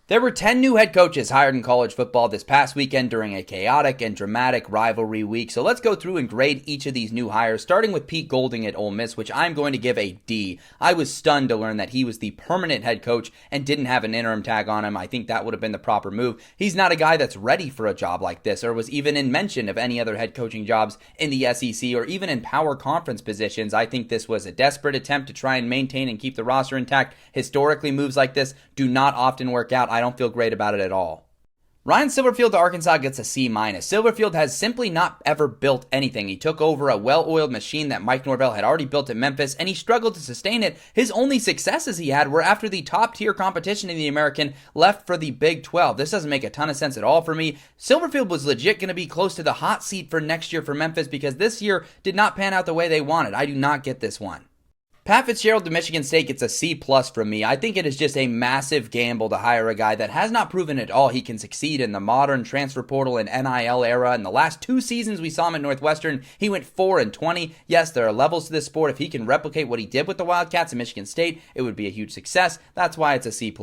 There were 10 new head coaches hired in college football this past weekend during a chaotic and dramatic rivalry week. So let's go through and grade each of these new hires, starting with Pete Golding at Ole Miss, which I'm going to give a D. I was stunned to learn that he was the permanent head coach and didn't have an interim tag on him. I think that would have been the proper move. He's not a guy that's ready for a job like this, or was even in mention of any other head coaching jobs in the SEC or even in power conference positions. I think this was a desperate attempt to try and maintain and keep the roster intact. Historically, moves like this do not often work out. I don't feel great about it at all. Ryan Silverfield to Arkansas gets a C-. Silverfield has simply not ever built anything. He took over a well-oiled machine that Mike Norvell had already built at Memphis, and he struggled to sustain it. His only successes he had were after the top-tier competition in the American left for the Big 12. This doesn't make a ton of sense at all for me. Silverfield was legit going to be close to the hot seat for next year for Memphis because this year did not pan out the way they wanted. I do not get this one. Pat Fitzgerald to Michigan State gets a C+ from me. I think it is just a massive gamble to hire a guy that has not proven at all he can succeed in the modern transfer portal and NIL era. In the last 2 seasons we saw him at Northwestern, he went 4-20. Yes, there are levels to this sport. If he can replicate what he did with the Wildcats at Michigan State, it would be a huge success. That's why it's a C+.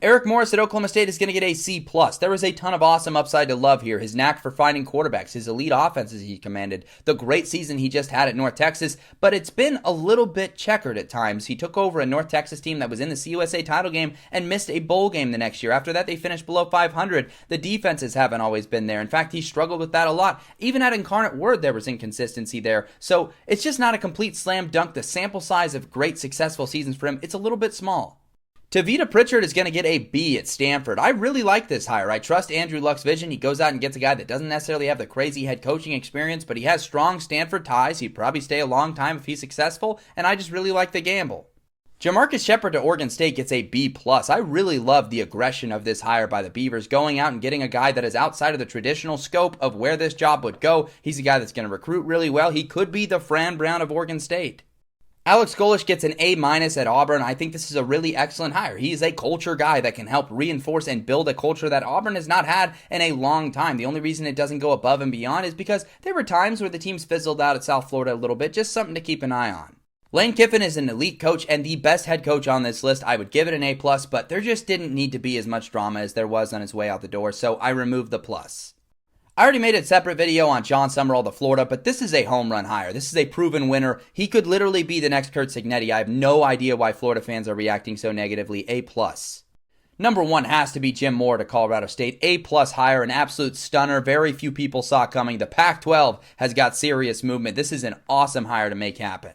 Eric Morris at Oklahoma State is going to get a C+. There is a ton of awesome upside to love here. His knack for finding quarterbacks, his elite offenses he commanded, the great season he just had at North Texas, but it's been a little bit checkered at times. He took over a North Texas team that was in the CUSA title game and missed a bowl game the next year. After that, they finished below 500. The defenses haven't always been there. In fact, he struggled with that a lot. Even at Incarnate Word, there was inconsistency there. So it's just not a complete slam dunk. The sample size of great successful seasons for him, it's a little bit small. Tavita Pritchard is going to get a B at Stanford. I really like this hire. I trust Andrew Luck's vision. He goes out and gets a guy that doesn't necessarily have the crazy head coaching experience, but he has strong Stanford ties. He'd probably stay a long time if he's successful, and I just really like the gamble. Jamarcus Shepard to Oregon State gets a B+. I really love the aggression of this hire by the Beavers, going out and getting a guy that is outside of the traditional scope of where this job would go. He's a guy that's going to recruit really well. He could be the Fran Brown of Oregon State. Alex Golesh gets an A- at Auburn. I think this is a really excellent hire. He is a culture guy that can help reinforce and build a culture that Auburn has not had in a long time. The only reason it doesn't go above and beyond is because there were times where the teams fizzled out at South Florida a little bit. Just something to keep an eye on. Lane Kiffin is an elite coach and the best head coach on this list. I would give it an A+, but there just didn't need to be as much drama as there was on his way out the door, so I removed the plus. I already made a separate video on John Summerall to Florida, but this is a home run hire. This is a proven winner. He could literally be the next Curt Cignetti. I have no idea why Florida fans are reacting so negatively. A+. Number 1 has to be Jim Moore to Colorado State. A+ hire, an absolute stunner. Very few people saw coming. The Pac-12 has got serious movement. This is an awesome hire to make happen.